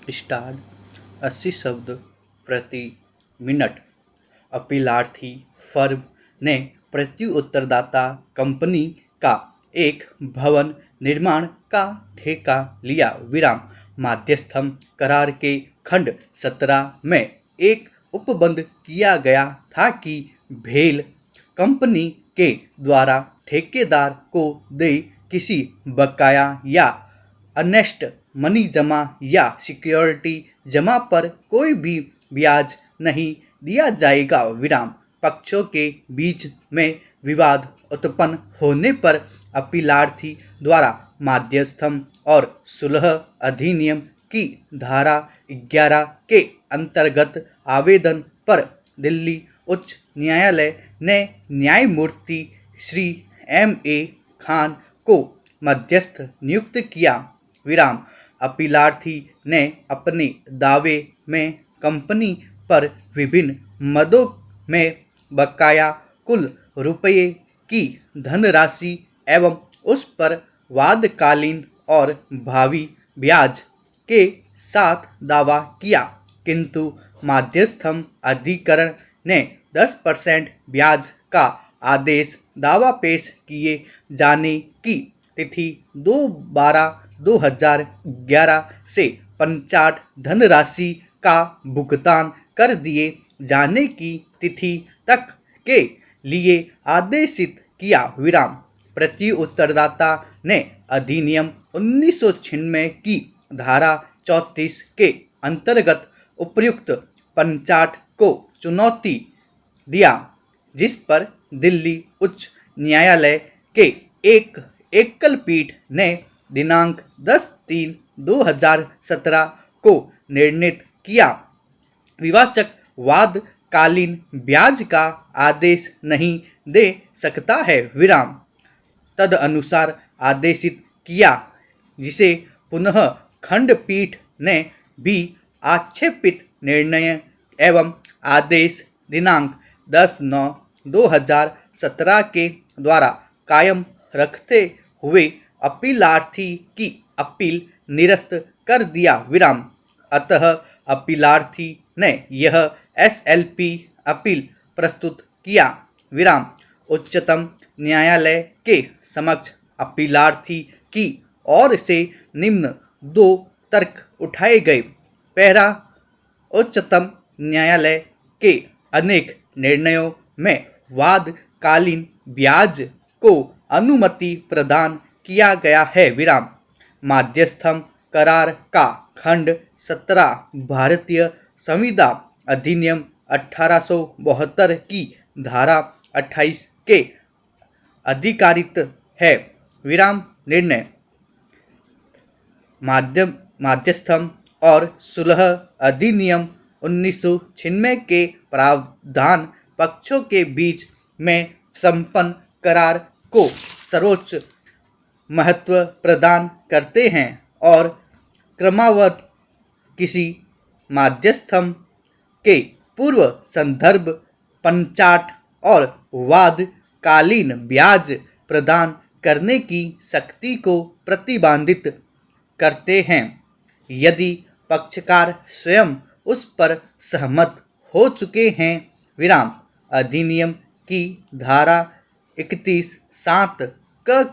Start 80 शब्द प्रति minute. अपीलार्थी firm ने प्रति उत्तरदाता कंपनी का एक भवन निर्माण का ठेका लिया। विराम माध्यस्थम करार के खंड 17 में एक उपबंध किया गया था कि भेल कंपनी के द्वारा ठेकेदार को दे किसी बकाया या अनेस्ट मनी जमा या सिक्योरिटी जमा पर कोई भी ब्याज नहीं दिया जाएगा। विराम पक्षों के बीच में विवाद उत्पन्न होने पर अपीलार्थी द्वारा मध्यस्थम और सुलह अधिनियम की धारा 11 के अंतर्गत आवेदन पर दिल्ली उच्च न्यायालय ने न्यायमूर्ति श्री M.A. खान को मध्यस्थ नियुक्त किया। विराम अपीलार्थी ने अपने दावे में कंपनी पर विभिन्न मदों में बकाया कुल रुपये की धनराशि एवं उस पर वादकालीन और भावी ब्याज के साथ दावा किया, किंतु मध्यस्थम अधिकरण ने 10% ब्याज का आदेश दावा पेश किए जाने की तिथि 2/12/2011 से पंचाट धनराशि का भुगतान कर दिए जाने की तिथि तक के लिए आदेशित किया। विराम प्रति उत्तरदाता ने अधिनियम 1996 की धारा 34 के अंतर्गत उपर्युक्त पंचाट को चुनौती दिया, जिस पर दिल्ली उच्च न्यायालय के एक एकल पीठ ने दिनांक 10/3/2017 को निर्णित किया। विवाचक वादकालीन ब्याज का आदेश नहीं दे सकता है। विराम तदनुसार आदेशित किया, जिसे पुनः खंडपीठ ने भी आक्षेपित निर्णय एवं आदेश दिनांक 10/9/2017 के द्वारा कायम रखते हुए अपीलार्थी की अपील निरस्त कर दिया। विराम अतः अपीलार्थी ने यह SLP अपील प्रस्तुत किया। विराम उच्चतम न्यायालय के समक्ष अपीलार्थी की ओर से निम्न 2 तर्क उठाए गए। पहला, उच्चतम न्यायालय के अनेक निर्णयों में वादकालीन ब्याज को अनुमति प्रदान किया गया है। विराम मध्यस्थम करार का खंड 17 भारतीय संविदा अधिनियम 1872 की धारा 28 के अधिकारित है। विराम निर्णय मध्यस्थम और सुलह अधिनियम 1996 के प्रावधान पक्षों के बीच में संपन्न करार को सर्वोच्च महत्व प्रदान करते हैं और क्रमवत किसी मध्यस्थम के पूर्व संदर्भ पंचाट और वादकालीन ब्याज प्रदान करने की शक्ति को प्रतिबंधित करते हैं, यदि पक्षकार स्वयं उस पर सहमत हो चुके हैं। विराम अधिनियम की धारा 31(7) का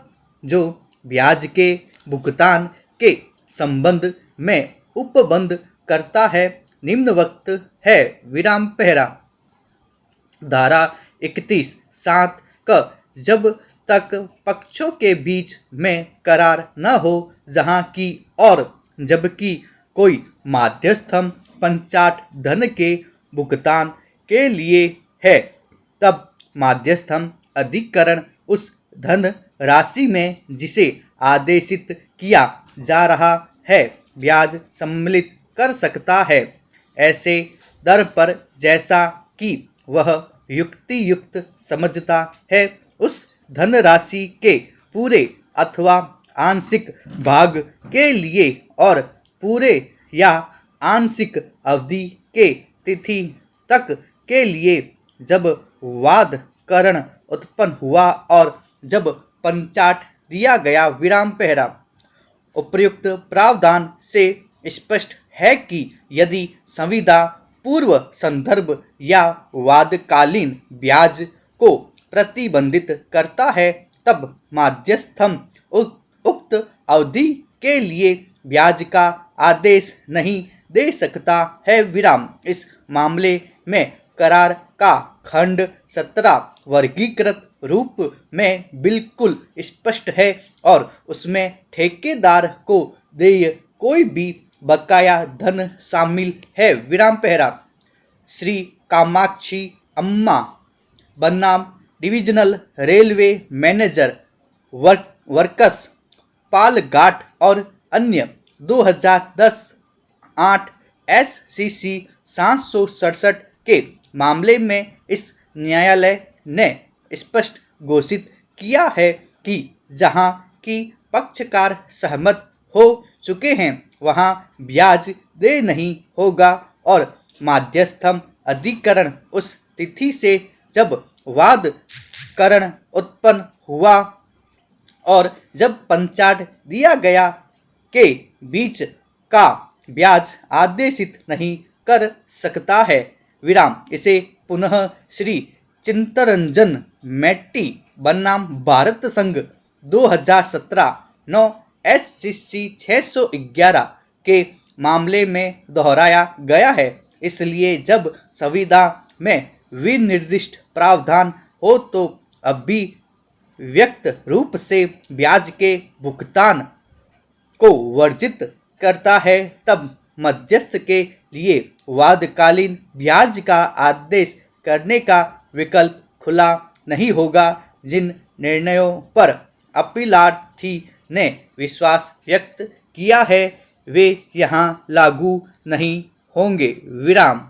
जो ब्याज के भुगतान के संबंध में उपबंध करता है निम्नवक्त है। विराम पहला, धारा 31(7) का जब तक पक्षों के बीच में करार न हो जहाँ की और जबकि कोई मध्यस्थम पंचाट धन के भुगतान के लिए है, तब मध्यस्थम अधिकरण उस धन राशि में जिसे आदेशित किया जा रहा है ब्याज सम्मिलित कर सकता है, ऐसे दर पर जैसा कि वह युक्ति समझता है। उस धनराशि के पूरे अथवा आंशिक भाग के लिए और पूरे या आंशिक अवधि के तिथि तक के लिए जब वादकरण उत्पन्न हुआ और जब पंचाट दिया गया। विराम पहला उपर्युक्त प्रावधान से स्पष्ट है कि यदि संविदा पूर्व संदर्भ या वादकालीन ब्याज को प्रतिबंधित करता है तब मध्यस्थम उक्त अवधि के लिए ब्याज का आदेश नहीं दे सकता है। विराम। इस मामले में करार का खंड 17 वर्गीकृत रूप में बिल्कुल स्पष्ट है और उसमें ठेकेदार को देय कोई भी बकाया धन शामिल है। विराम पहरा। श्री कामाक्षी अम्मा बनाम divisional railway manager works Palghat और अन्य 2010-8 SCC 767 के मामले में इस न्यायालय ने स्पष्ट घोषित किया है कि जहां की पक्षकार सहमत हो चुके हैं वहां ब्याज दे नहीं होगा और मध्यस्थम अधिकरण उस तिथि से जब वाद करण उत्पन्न हुआ और जब पंचाट दिया गया के बीच का ब्याज आदेशित नहीं कर सकता है। विराम। इसे पुनः श्री चित्तरंजन मेट्टी बनाम भारत संघ 2017-9 SCC 611 के मामले में दोहराया गया है। इसलिए जब संविदा में विनिर्दिष्ट प्रावधान हो तो अब भी व्यक्त रूप से ब्याज के भुगतान को वर्जित करता है तब मध्यस्थ के लिए वादकालीन ब्याज का आदेश करने का विकल्प खुला नहीं होगा। जिन निर्णयों पर अपीलार्थी ने विश्वास व्यक्त किया है वे यहाँ लागू नहीं होंगे। विराम।